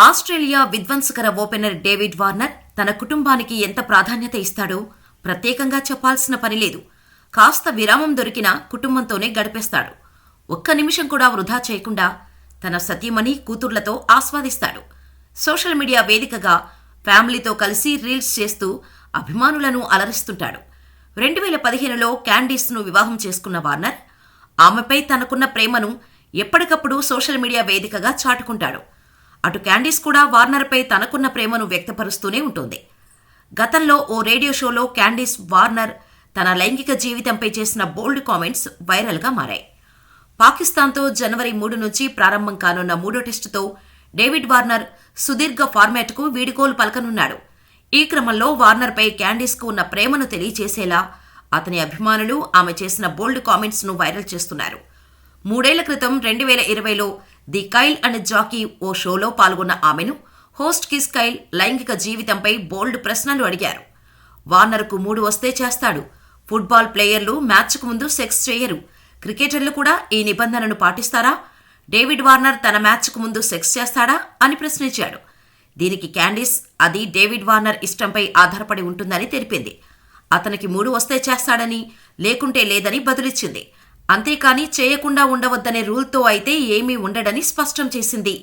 Australia విధ్వంసకర opener David Warner తన కుటుంబానికి ఎంత ప్రాధాన్యత ఇస్తాడో ప్రత్యేకంగా చెప్పాల్సిన పనిలేదు. కాస్త విరామం దొరికినా కుటుంబంతోనే గడిపేస్తాడు. ఒక్క నిమిషం కూడా వృధా చేయకుండా తన సతీమణి కూతుర్లతో ఆస్వాదిస్తాడు. సోషల్ మీడియా వేదికగా ఫ్యామిలీతో కలిసి రీల్స్ చేస్తూ అభిమానులను అలరిస్తుంటాడు. 2015లో క్యాండీస్ను వివాహం చేసుకున్న వార్నర్ ఆమెపై తనకున్న ప్రేమను ఎప్పటికప్పుడు సోషల్ మీడియా వేదికగా చాటుకుంటాడు. అటు క్యాండీస్ కూడా వార్నర్పై తనకున్న ప్రేమను వ్యక్తపరుస్తూనే ఉంటుంది. గతంలో ఓ రేడియో షోలో క్యాండీస్ వార్నర్ తన లైంగిక జీవితంపై చేసిన బోల్డ్ కామెంట్స్ వైరల్గా మారాయి. పాకిస్తాన్తో జనవరి 3 నుంచి ప్రారంభం కానున్న 3వ టెస్టుతో డేవిడ్ వార్నర్ సుదీర్ఘ ఫార్మాట్కు వీడుకోలు పలకనున్నాడు. ఈ క్రమంలో వార్నర్పై క్యాండీస్కు ఉన్న ప్రేమను తెలియచేసేలా అతని అభిమానులు ఆమె చేసిన బోల్డ్ కామెంట్స్ను వైరల్ చేస్తున్నారు. 3 ఏళ్ల క్రితం 2020లో ది కైల్ అండ్ జాకీ ఓ షోలో పాల్గొన్న ఆమెను హోస్ట్ కిస్ కైల్ లైంగిక జీవితంపై బోల్డ్ ప్రశ్నలు అడిగారు. వార్నర్కు 3 వస్తే చేస్తాడు. ఫుట్బాల్ ప్లేయర్లు మ్యాచ్కు ముందు సెక్స్ చేయరు. క్రికెటర్లు కూడా ఈ నిబంధనను పాటిస్తారా? డేవిడ్ వార్నర్ తన మ్యాచ్కు ముందు సెక్స్ చేస్తాడా అని ప్రశ్నించాడు. దీనికి క్యాండీస్ అది డేవిడ్ వార్నర్ ఇష్టంపై ఆధారపడి ఉంటుందని తెలిపింది. అతనికి 3 వస్తే చేస్తాడని, లేకుంటే లేదని బదులిచ్చింది. అంతేకాని చేయకుండా ఉండవద్దనే రూల్తో అయితే ఏమీ ఉండడని స్పష్టం చేసింది.